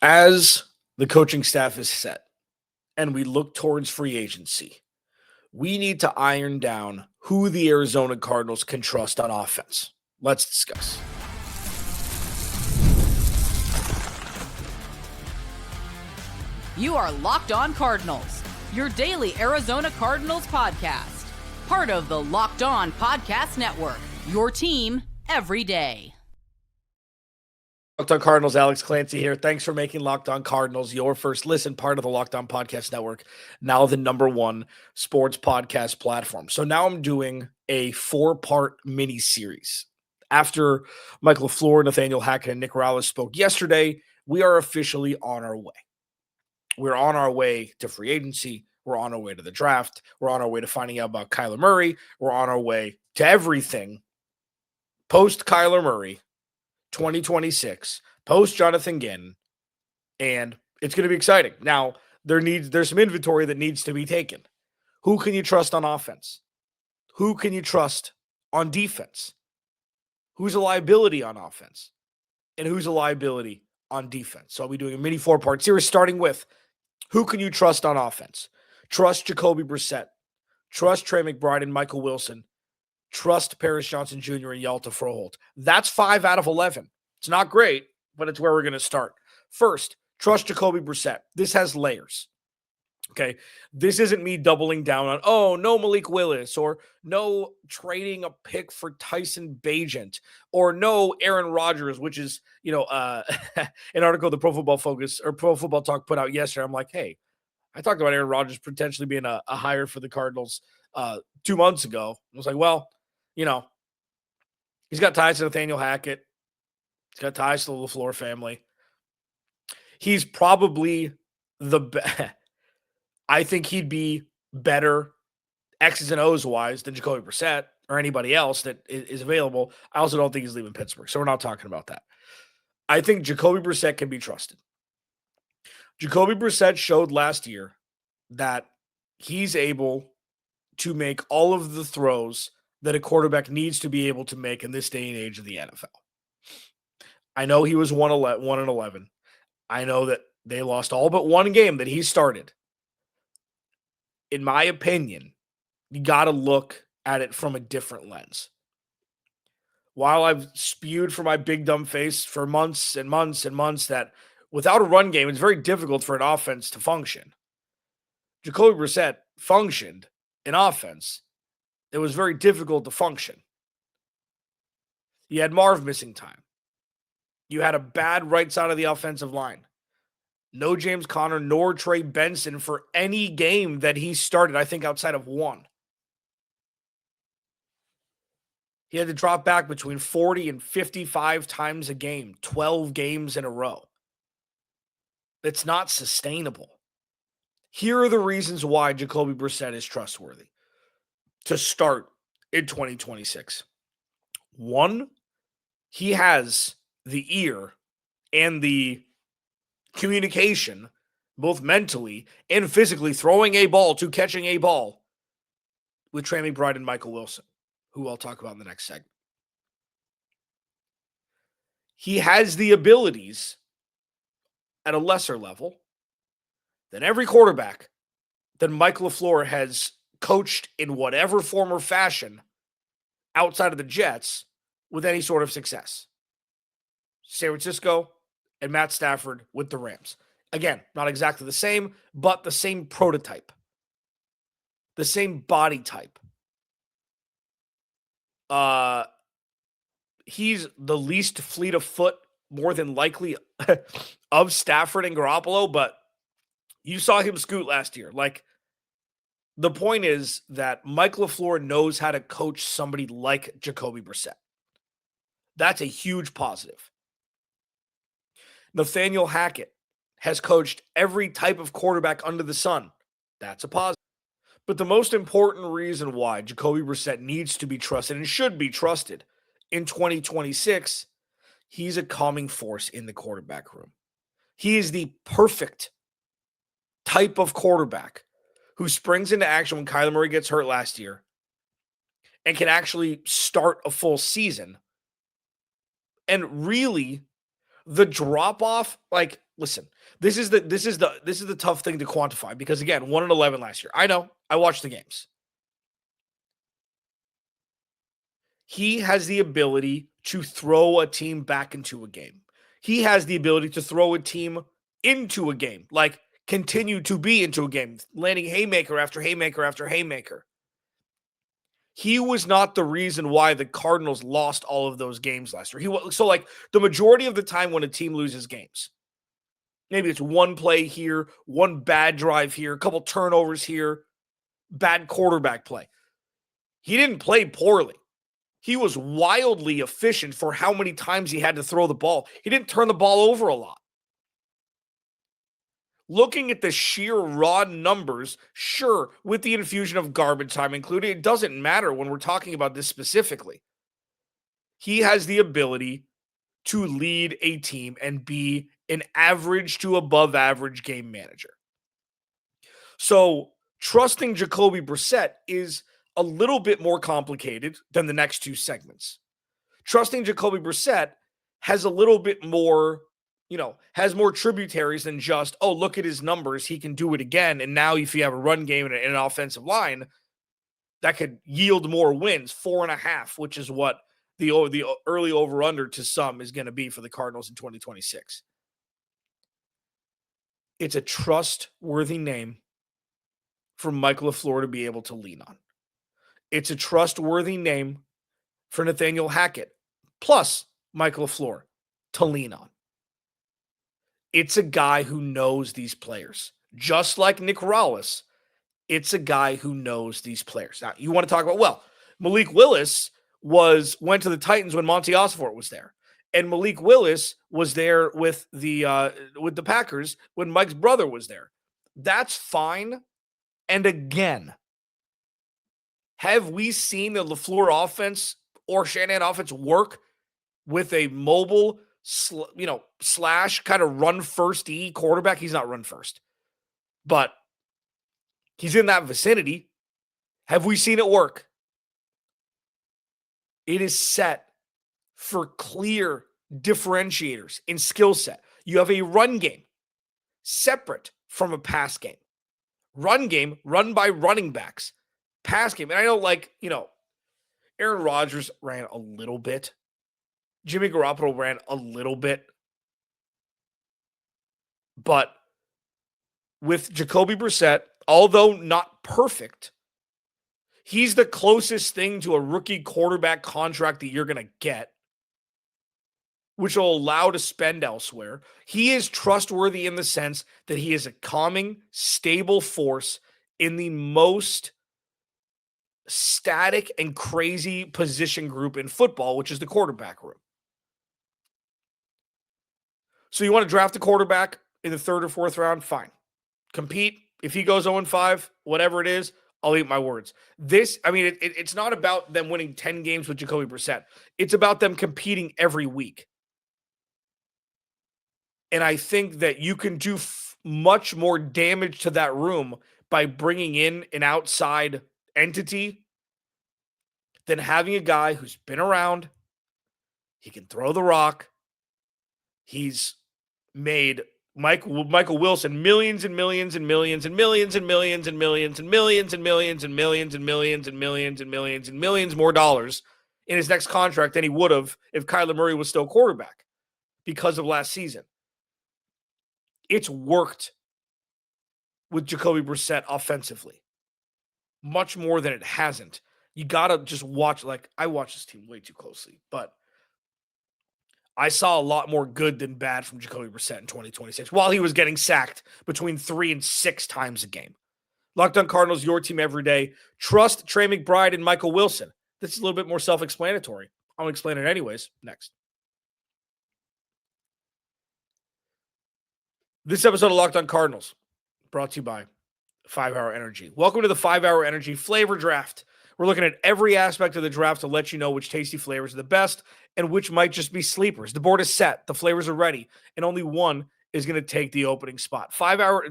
As the coaching staff is set and we look towards free agency, we need to iron down who the Arizona Cardinals can trust on offense. Let's discuss. You are Locked On Cardinals, your daily Arizona Cardinals podcast. Part of the Locked On Podcast Network, your team every day. Locked On Cardinals, Alex Clancy here. Thanks for making Locked On Cardinals your first listen, part of the Locked On Podcast Network, now the #1 sports podcast platform. So now I'm doing a 4-part mini-series. After Michael LaFleur, Nathaniel Hackett, and Nick Rallis spoke yesterday, we are officially on our way. We're on our way to free agency. We're on our way to the draft. We're on our way to finding out about Kyler Murray. We're on our way to everything post-Kyler Murray, 2026, post-Jonathan Gannon, and it's going to be exciting. Now, there's some inventory that needs to be taken. Who can you trust on offense? Who can you trust on defense? Who's a liability on offense? And who's a liability on defense? So I'll be doing a mini 4-part series starting with who can you trust on offense? Trust Jacoby Brissett. Trust Trey McBride and Michael Wilson. Trust Paris Johnson Jr. and Hjalte Froholdt. That's 5 out of 11. It's not great, but it's where we're going to start. First, trust Jacoby Brissett. This has layers. Okay, this isn't me doubling down on, no Malik Willis, or no trading a pick for Tyson Bagent, or no Aaron Rodgers, which is, an article the Pro Football Focus or Pro Football Talk put out yesterday. I'm like, hey, I talked about Aaron Rodgers potentially being a hire for the Cardinals 2 months ago. I was like, well, he's got ties to Nathaniel Hackett. He's got ties to the LaFleur family. He's probably the best. I think he'd be better X's and O's wise than Jacoby Brissett or anybody else that is available. I also don't think he's leaving Pittsburgh, so we're not talking about that. I think Jacoby Brissett can be trusted. Jacoby Brissett showed last year that he's able to make all of the throws that a quarterback needs to be able to make in this day and age of the NFL. I know he was 1-11. I know that they lost all but one game that he started. In my opinion, you got to look at it from a different lens. While I've spewed for my big dumb face for months and months and months that without a run game, it's very difficult for an offense to function. Jacoby Brissett functioned in offense. It was very difficult to function. You had Marv missing time. You had a bad right side of the offensive line. No James Conner nor Trey Benson for any game that he started, I think outside of one. He had to drop back between 40 and 55 times a game, 12 games in a row. It's not sustainable. Here are the reasons why Jacoby Brissett is trustworthy to start in 2026. One, he has the ear and the communication, both mentally and physically, throwing a ball to catching a ball with Trey McBride and Michael Wilson, who I'll talk about in the next segment. He has the abilities at a lesser level than every quarterback that Michael LaFleur has coached in whatever form or fashion outside of the Jets with any sort of success. San Francisco and Matt Stafford with the Rams. Again, not exactly the same, but the same prototype. The same body type. He's the least fleet of foot, more than likely, of Stafford and Garoppolo, but you saw him scoot last year. The point is that Mike LaFleur knows how to coach somebody like Jacoby Brissett. That's a huge positive. Nathaniel Hackett has coached every type of quarterback under the sun. That's a positive. But the most important reason why Jacoby Brissett needs to be trusted and should be trusted in 2026, he's a calming force in the quarterback room. He is the perfect type of quarterback who springs into action when Kyler Murray gets hurt last year and can actually start a full season. And really, the drop off, like, listen, this is the tough thing to quantify because again, 1-11 last year. I know. I watched the games. He has the ability to throw a team back into a game. He has the ability to throw a team into a game, like continue to be into a game, landing haymaker after haymaker after haymaker. He was not the reason why the Cardinals lost all of those games last year. So like the majority of the time when a team loses games, maybe it's one play here, one bad drive here, a couple turnovers here, bad quarterback play. He didn't play poorly. He was wildly efficient for how many times he had to throw the ball. He didn't turn the ball over a lot. Looking at the sheer raw numbers, sure, with the infusion of garbage time included, it doesn't matter when we're talking about this specifically. He has the ability to lead a team and be an average to above average game manager. So trusting Jacoby Brissett is a little bit more complicated than the next two segments. Trusting Jacoby Brissett has a little bit more, has more tributaries than just, oh, look at his numbers, he can do it again. And now if you have a run game and an offensive line, that could yield more wins, 4.5, which is what the early over-under to some is going to be for the Cardinals in 2026. It's a trustworthy name for Michael LaFleur to be able to lean on. It's a trustworthy name for Nathaniel Hackett, plus Michael LaFleur, to lean on. It's a guy who knows these players. Just like Nick Rallis, it's a guy who knows these players. Now, you want to talk about, Malik Willis went to the Titans when Monty Ossenfort was there. And Malik Willis was there with the Packers when Mike's brother was there. That's fine. And again, have we seen the LaFleur offense or Shanahan offense work with a mobile, slash kind of run first quarterback? He's not run first, but he's in that vicinity. Have we seen it work? It is set for clear differentiators in skill set. You have a run game separate from a pass game. Run game run by running backs. Pass game. And I know, Aaron Rodgers ran a little bit. Jimmy Garoppolo ran a little bit. But with Jacoby Brissett, although not perfect, he's the closest thing to a rookie quarterback contract that you're going to get, which will allow to spend elsewhere. He is trustworthy in the sense that he is a calming, stable force in the most static and crazy position group in football, which is the quarterback room. So you want to draft a quarterback in the third or fourth round? Fine. Compete. If he goes 0-5, whatever it is, I'll eat my words. It's not about them winning 10 games with Jacoby Brissett. It's about them competing every week. And I think that you can do much more damage to that room by bringing in an outside entity than having a guy who's been around. He can throw the rock. He's made Michael Wilson millions and millions and millions and millions and millions and millions and millions and millions and millions and millions and millions and millions and millions more dollars in his next contract than he would have if Kyler Murray was still quarterback because of last season. It's worked with Jacoby Brissett offensively much more than it hasn't. You got to just watch. I watch this team way too closely, but I saw a lot more good than bad from Jacoby Brissett in 2026 while he was getting sacked between 3 and 6 times a game. Locked On Cardinals, your team every day. Trust Trey McBride and Michael Wilson. This is a little bit more self-explanatory. I'll explain it anyways. Next. This episode of Locked On Cardinals brought to you by 5 Hour Energy. Welcome to the 5 Hour Energy Flavor Draft. We're looking at every aspect of the draft to let you know which tasty flavors are the best and which might just be sleepers. The board is set. The flavors are ready. And only one is going to take the opening spot.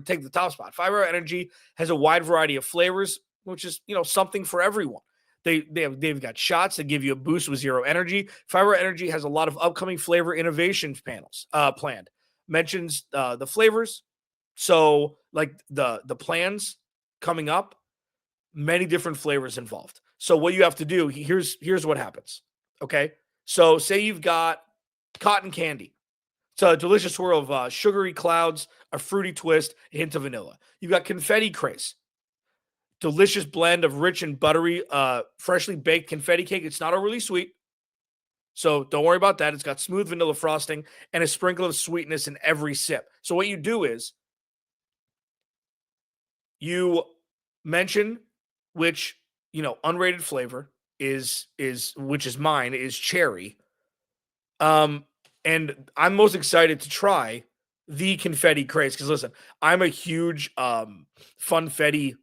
Take the top spot. 5 Hour Energy has a wide variety of flavors, which is, something for everyone. They've got shots that give you a boost with zero energy. 5-Hour Energy has a lot of upcoming flavor innovations panels planned. Mentions the flavors. So like the plans coming up, many different flavors involved. So what you have to do, here's what happens. Okay. So say you've got cotton candy. It's a delicious swirl of sugary clouds, a fruity twist, a hint of vanilla. You've got confetti craze. Delicious blend of rich and buttery, freshly baked confetti cake. It's not overly sweet, so don't worry about that. It's got smooth vanilla frosting and a sprinkle of sweetness in every sip. So what you do is you mention which, unrated flavor is which is mine, is cherry. And I'm most excited to try the confetti craze because listen, I'm a huge funfetti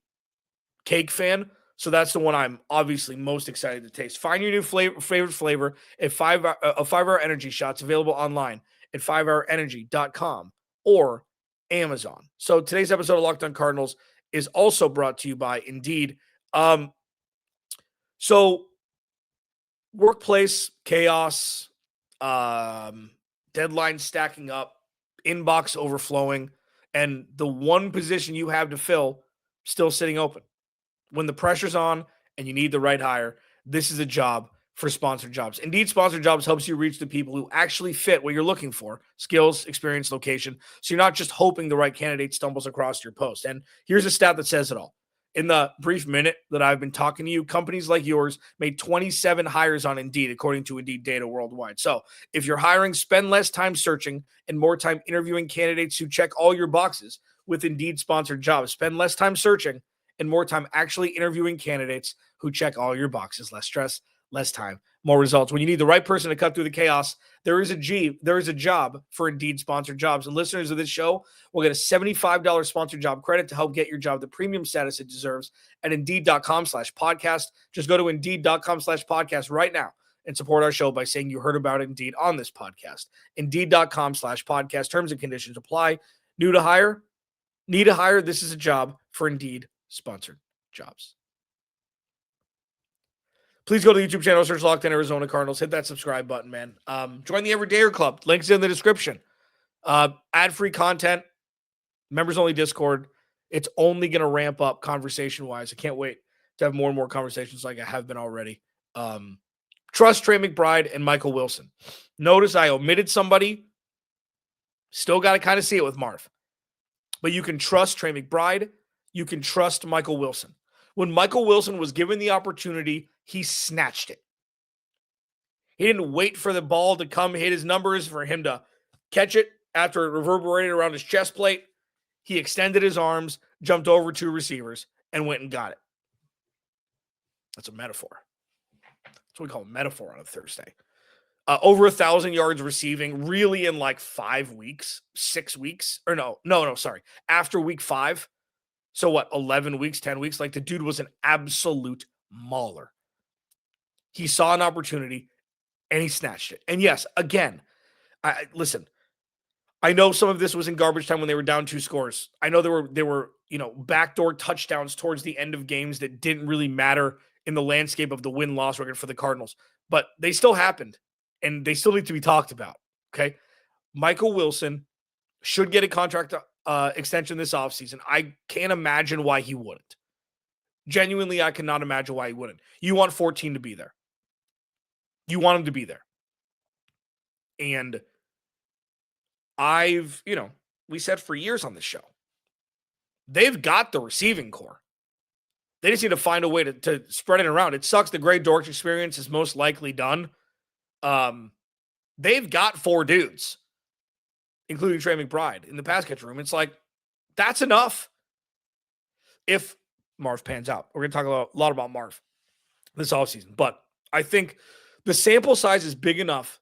cake fan, so that's the one I'm obviously most excited to taste. Find your new favorite flavor at 5-Hour Energy shots available online at 5hourenergy.com or Amazon. So today's episode of Locked On Cardinals is also brought to you by Indeed. So workplace chaos, deadline stacking up, inbox overflowing, and the one position you have to fill still sitting open. When the pressure's on and you need the right hire, this is a job for sponsored jobs. Indeed, sponsored jobs helps you reach the people who actually fit what you're looking for: skills, experience, location. So you're not just hoping the right candidate stumbles across your post. And here's a stat that says it all. In the brief minute that I've been talking to you, companies like yours made 27 hires on Indeed, according to Indeed data worldwide. So if you're hiring, spend less time searching and more time interviewing candidates who check all your boxes with Indeed sponsored jobs. Spend less time searching and more time actually interviewing candidates who check all your boxes. Less stress, less time, more results. When you need the right person to cut through the chaos, there is a job for Indeed sponsored jobs. And listeners of this show will get a $75 sponsored job credit to help get your job the premium status it deserves at Indeed.com/podcast. Just go to Indeed.com/podcast right now and support our show by saying you heard about Indeed on this podcast. Indeed.com/podcast. Terms and conditions apply. New to hire? Need a hire? This is a job for Indeed sponsored jobs. Please go to the YouTube channel, search Locked On Arizona Cardinals, hit that subscribe button, man. Join the Everydayer Club. Links in the description. Ad-free content, members-only Discord. It's only going to ramp up conversation-wise. I can't wait to have more and more conversations like I have been already. Trust Trey McBride and Michael Wilson. Notice I omitted somebody. Still got to kind of see it with Marv. But you can trust Trey McBride. You can trust Michael Wilson. When Michael Wilson was given the opportunity, he snatched it. He didn't wait for the ball to come hit his numbers for him to catch it after it reverberated around his chest plate. He extended his arms, jumped over two receivers, and went and got it. That's a metaphor. That's what we call a metaphor on a Thursday. Over 1,000 yards receiving, really in like 5 weeks, 6 weeks, or sorry, after week 5. So what, 11 weeks, 10 weeks? Like the dude was an absolute mauler. He saw an opportunity and he snatched it. And yes, again, listen, I know some of this was in garbage time when they were down 2 scores. I know there were backdoor touchdowns towards the end of games that didn't really matter in the landscape of the win-loss record for the Cardinals, but they still happened and they still need to be talked about. Okay. Michael Wilson should get a contract extension this offseason. I can't imagine why he wouldn't. Genuinely, I cannot imagine why he wouldn't. You want 14 to be there. You want him to be there. And we said for years on this show, they've got the receiving core. They just need to find a way to spread it around. It sucks the Gray Dortch experience is most likely done. They've got 4 dudes, including Trey McBride, in the pass catch room. It's like, that's enough. If Marv pans out, we're going to talk a lot about Marv this offseason. But I think the sample size is big enough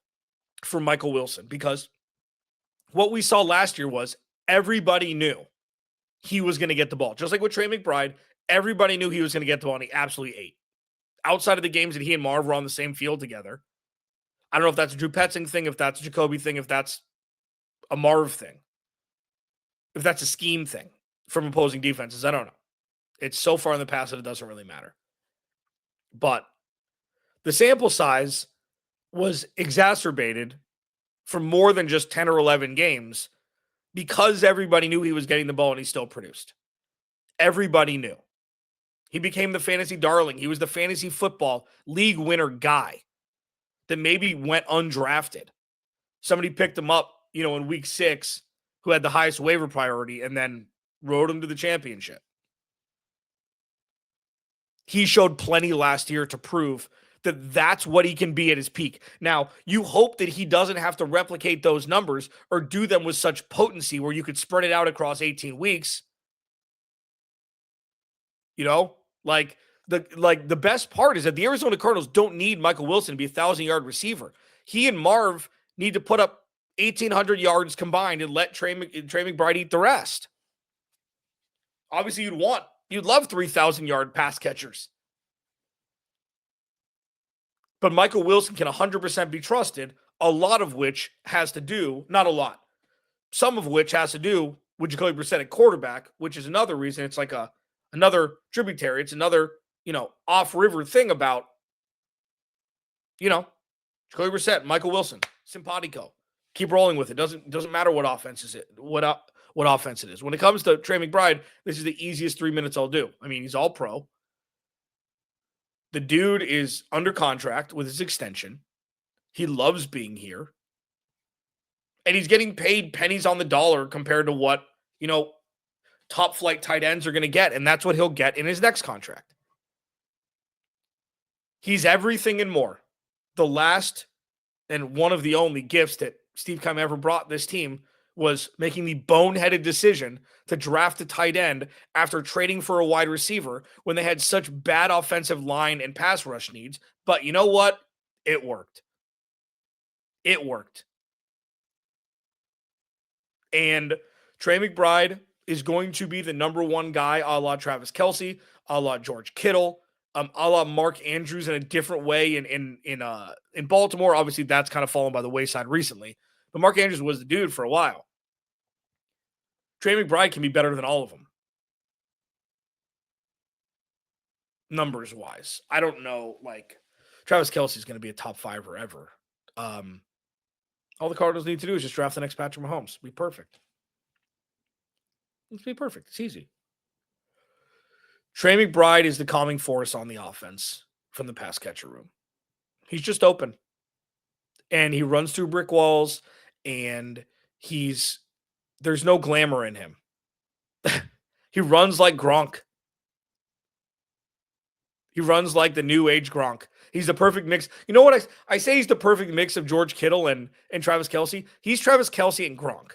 for Michael Wilson because what we saw last year was everybody knew he was going to get the ball. Just like with Trey McBride, everybody knew he was going to get the ball, and he absolutely ate. Outside of the games that he and Marv were on the same field together, I don't know if that's a Drew Petzing thing, if that's a Jacoby thing, if that's a Marv thing, if that's a scheme thing from opposing defenses. I don't know. It's so far in the past that it doesn't really matter. But The sample size was exacerbated for more than just 10 or 11 games because everybody knew he was getting the ball and he still produced. Everybody knew. He became the fantasy darling. He was the fantasy football league winner guy that maybe went undrafted. Somebody picked him up, in week 6, who had the highest waiver priority, and then rode him to the championship. He showed plenty last year to prove that that's what he can be at his peak. Now, you hope that he doesn't have to replicate those numbers or do them with such potency where you could spread it out across 18 weeks. The best part is that the Arizona Cardinals don't need Michael Wilson to be a 1,000-yard receiver. He and Marv need to put up 1,800 yards combined and let Trey McBride eat the rest. Obviously, you'd love 3,000-yard pass catchers. But Michael Wilson can 100% be trusted, a lot of which has to do, not a lot, some of which has to do with Jacoby Brissett at quarterback, which is another reason it's like another tributary. It's another, off-river thing about, Jacoby Brissett, Michael Wilson, simpatico. Keep rolling with it. Doesn't matter what offense is it, what offense it is. When it comes to Trey McBride, this is the easiest 3 minutes I'll do. I mean, he's all pro. The dude is under contract with his extension. He loves being here. And he's getting paid pennies on the dollar compared to what, top flight tight ends are going to get. And that's what he'll get in his next contract. He's everything and more. The last and one of the only gifts that Steve Keim ever brought this team was making the boneheaded decision to draft a tight end after trading for a wide receiver when they had such bad offensive line and pass rush needs. But you know what? It worked. It worked. And Trey McBride is going to be the number one guy a la Travis Kelce, a la George Kittle, a la Mark Andrews in a different way in Baltimore. Obviously, that's kind of fallen by the wayside recently. But Mark Andrews was the dude for a while. Trey McBride can be better than all of them. Numbers-wise. I don't know, Travis Kelce is going to be a top 5 ever. All the Cardinals need to do is just draft the next Patrick Mahomes. Be perfect. Let's be perfect. It's easy. Trey McBride is the calming force on the offense from the pass catcher room. He's just open. And he runs through brick walls, and there's no glamour in him. He runs like Gronk. He runs like the new age Gronk. He's the perfect mix. You know what I say he's the perfect mix of George Kittle and Travis Kelce? He's Travis Kelce and Gronk.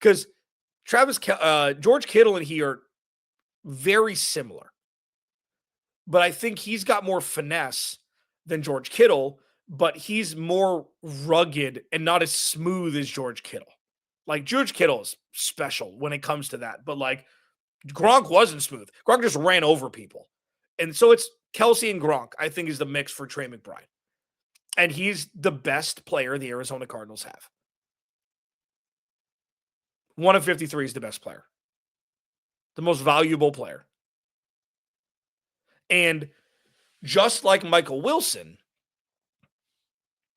Because George Kittle and he are very similar. But I think he's got more finesse than George Kittle, but he's more rugged and not as smooth as George Kittle. George Kittle is special when it comes to that. But Gronk wasn't smooth. Gronk just ran over people. And so it's Kelce and Gronk, I think, is the mix for Trey McBride. And he's the best player the Arizona Cardinals have. 1 of 53 is the best player. The most valuable player. And just like Michael Wilson,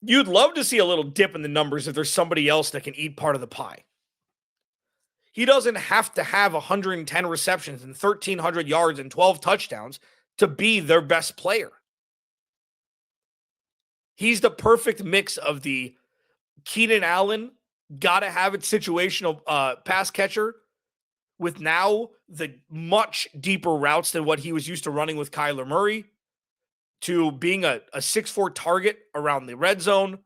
you'd love to see a little dip in the numbers if there's somebody else that can eat part of the pie. He doesn't have to have 110 receptions and 1,300 yards and 12 touchdowns to be their best player. He's the perfect mix of the Keenan Allen, gotta have it situational pass catcher with now the much deeper routes than what he was used to running with Kyler Murray, to being a 6'4" target around the red zone,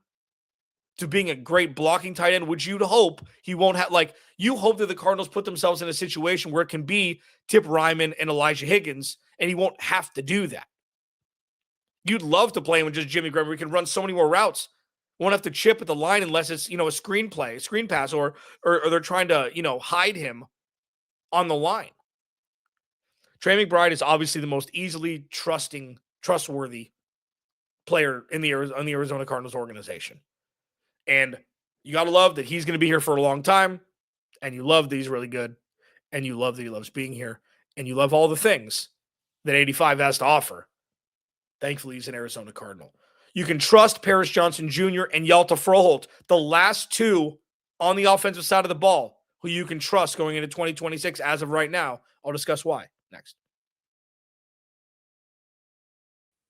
to being a great blocking tight end, which you'd hope he won't have. You hope that the Cardinals put themselves in a situation where it can be Tip Ryman and Elijah Higgins, and he won't have to do that. You'd love to play him with just Jimmy Graham, where he can run so many more routes. Won't have to chip at the line unless it's, a screen pass, or they're trying to, hide him on the line. Trey McBride is obviously the most easily trustworthy player on the Arizona Cardinals organization. And you got to love that he's going to be here for a long time. And you love that he's really good. And you love that he loves being here. And you love all the things that 85 has to offer. Thankfully, he's an Arizona Cardinal. You can trust Paris Johnson Jr. and Hjalte Froholdt, the last two on the offensive side of the ball, who you can trust going into 2026 as of right now. I'll discuss why next.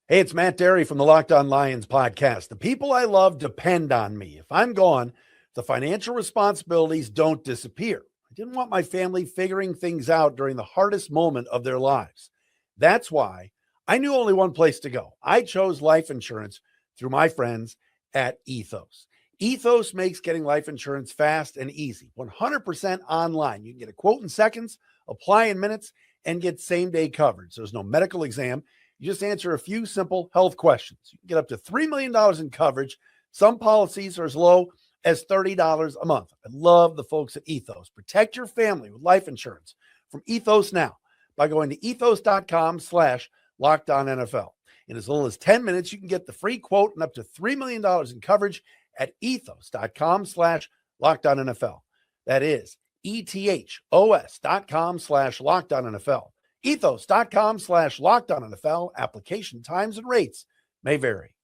Hey, it's Matt Derry from the Locked On Lions podcast. The people I love depend on me. If I'm gone, the financial responsibilities don't disappear. I didn't want my family figuring things out during the hardest moment of their lives. That's why I knew only one place to go. I chose life insurance through my friends at Ethos. Ethos makes getting life insurance fast and easy, 100% online. You can get a quote in seconds, apply in minutes, and get same-day coverage. There's no medical exam. You just answer a few simple health questions. You can get up to $3 million in coverage. Some policies are as low as $30 a month. I love the folks at Ethos. Protect your family with life insurance from Ethos now by going to ethos.com/LockedOnNFL. In as little as 10 minutes, you can get the free quote and up to $3 million in coverage at ethos.com/LockedOnNFL. That is ethos.com/LockedOnNFL. Ethos.com/LockedOnNFL. Application times and rates may vary.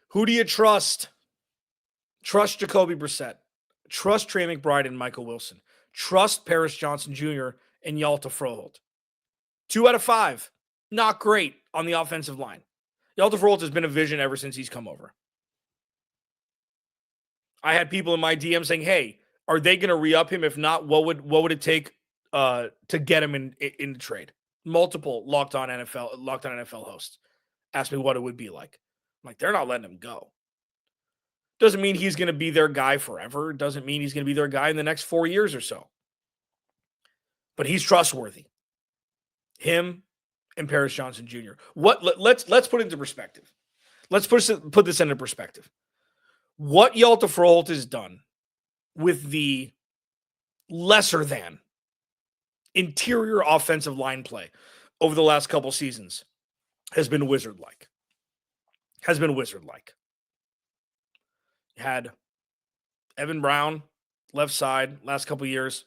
Who do you trust? Trust Jacoby Brissett. Trust Trey McBride and Michael Wilson. Trust Paris Johnson Jr. and Hjalte Froholdt. 2 out of 5. Not great on the offensive line. Hjalte Froholdt has been a vision ever since he's come over. I had people in my DM saying, hey, are they going to re-up him? If not, what would it take to get him in the trade? Multiple Locked On NFL hosts asked me what it would be like. I'm like, they're not letting him go. Doesn't mean he's going to be their guy forever. Doesn't mean he's going to be their guy in the next 4 years or so. But he's trustworthy. Him and Paris Johnson Jr. Let's put it into perspective. Let's put this into perspective. What Hjalte Froholdt has done with the lesser than interior offensive line play over the last couple seasons has been wizard-like. Had Evan Brown, left side, last couple years.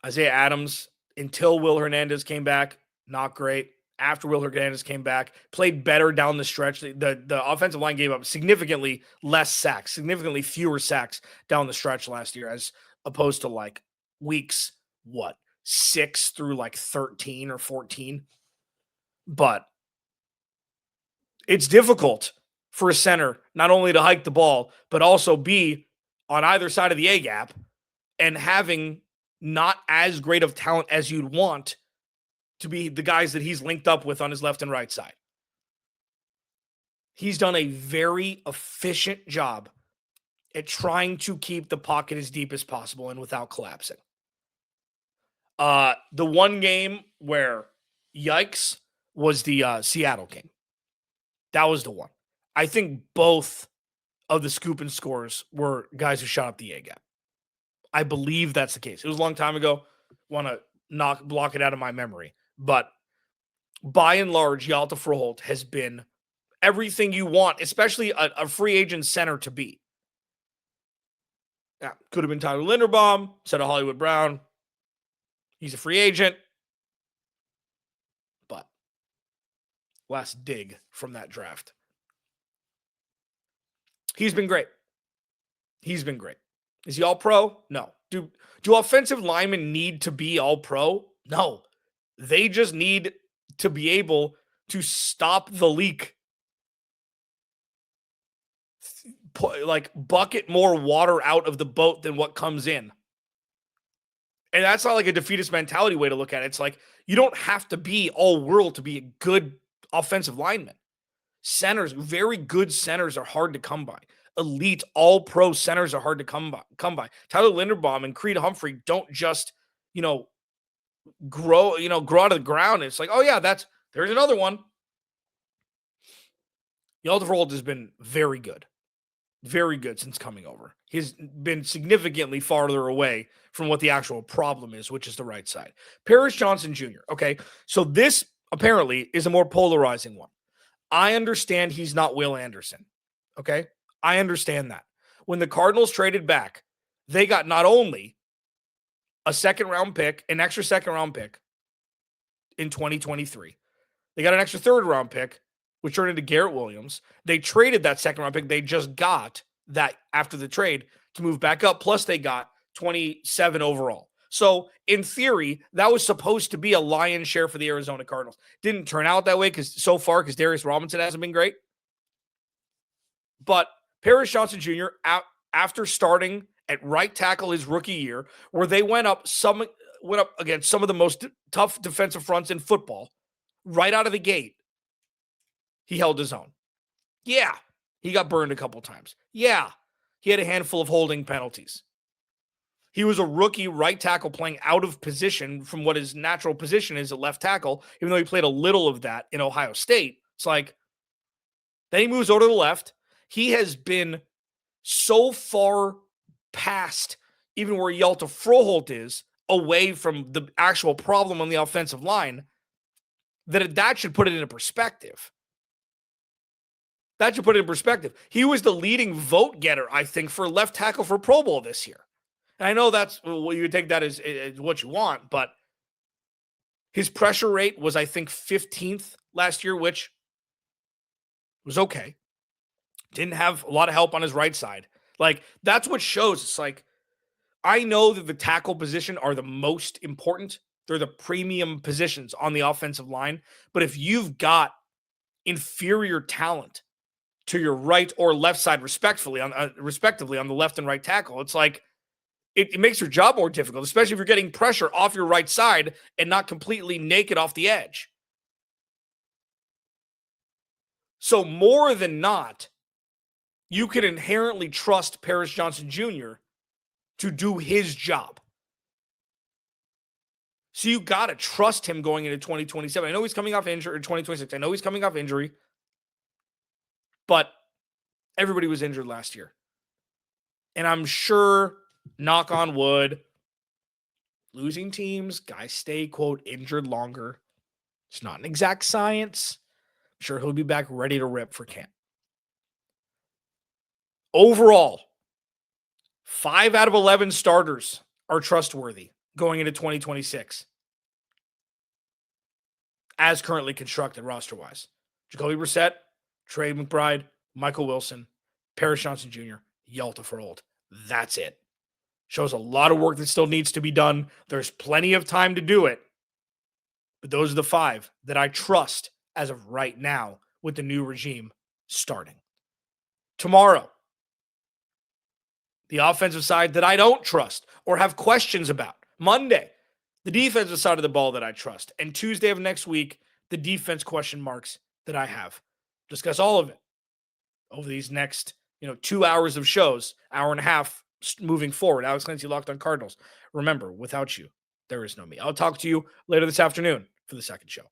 Isaiah Adams, until Will Hernandez came back, not great. After Will Hernandez came back, played better down the stretch. The offensive line gave up significantly less sacks, significantly fewer sacks down the stretch last year, as opposed to like weeks, 6 through like 13 or 14. But it's difficult for a center not only to hike the ball, but also be on either side of the A-gap and having not as great of talent as you'd want to be the guys that he's linked up with on his left and right side. He's done a very efficient job at trying to keep the pocket as deep as possible and without collapsing. The one game where yikes was the Seattle game. That was the one. I think both of the scoop and scores were guys who shot up the A-gap. I believe that's the case. It was a long time ago. Want to block it out of my memory. But by and large, Hjalte Froholdt has been everything you want, especially a free agent center to be. Now, could have been Tyler Linderbaum, instead of Hollywood Brown. He's a free agent. But last dig from that draft. He's been great. Is he all pro? No. Do offensive linemen need to be all pro? No. They just need to be able to stop the leak. Like bucket more water out of the boat than what comes in. And that's not like a defeatist mentality way to look at it. It's like you don't have to be all world to be a good offensive lineman. Centers, very good centers are hard to come by. Elite all-pro centers are hard to come by. Tyler Linderbaum and Creed Humphrey don't just, grow out of the ground. It's like, oh yeah, there's another one. Hjalte Froholdt has been very good since coming over. He's been significantly farther away from what the actual problem is, which is the right side. Paris Johnson Jr. Okay, so this apparently is a more polarizing one. I understand he's not Will Anderson. Okay, I understand that. When the Cardinals traded back, they got not only a second-round pick, an extra second-round pick, in 2023. They got an extra third-round pick, which turned into Garrett Williams. They traded that second-round pick. They just got that after the trade to move back up. Plus, they got 27 overall. So, in theory, that was supposed to be a lion's share for the Arizona Cardinals. Didn't turn out that way because Darius Robinson hasn't been great. But Paris Johnson Jr., after starting at right tackle his rookie year, where they went up against some of the most tough defensive fronts in football, right out of the gate, he held his own. Yeah, he got burned a couple times. Yeah, he had a handful of holding penalties. He was a rookie right tackle playing out of position from what his natural position is at left tackle, even though he played a little of that in Ohio State. It's like, then he moves over to the left. He has been so far past even where Hjalte Froholdt is, away from the actual problem on the offensive line, that should put it into perspective. That should put it in perspective. He was the leading vote getter, I think, for left tackle for Pro Bowl this year. And I know that's what you would take that as what you want, but his pressure rate was, I think, 15th last year, which was okay. Didn't have a lot of help on his right side. Like, that's what shows. It's like, I know that the tackle position are the most important. They're the premium positions on the offensive line. But if you've got inferior talent to your right or left side, respectively on the left and right tackle, it's like, it makes your job more difficult, especially if you're getting pressure off your right side and not completely naked off the edge. So more than not, you can inherently trust Paris Johnson Jr. to do his job. So you got to trust him going into 2027. I know he's coming off injury, or 2026. I know he's coming off injury, but everybody was injured last year. And I'm sure, knock on wood, losing teams, guys stay, quote, injured longer. It's not an exact science. I'm sure he'll be back ready to rip for camp. Overall, 5 out of 11 starters are trustworthy going into 2026. As currently constructed roster-wise. Jacoby Brissett, Trey McBride, Michael Wilson, Paris Johnson Jr., Hjalte Froholdt. That's it. Shows a lot of work that still needs to be done. There's plenty of time to do it. But those are the 5 that I trust as of right now with the new regime starting. Tomorrow, the offensive side that I don't trust or have questions about. Monday, the defensive side of the ball that I trust. And Tuesday of next week, the defense question marks that I have. Discuss all of it over these next 2 hours of shows, hour and a half moving forward. Alex Clancy, Locked On Cardinals. Remember, without you, there is no me. I'll talk to you later this afternoon for the second show.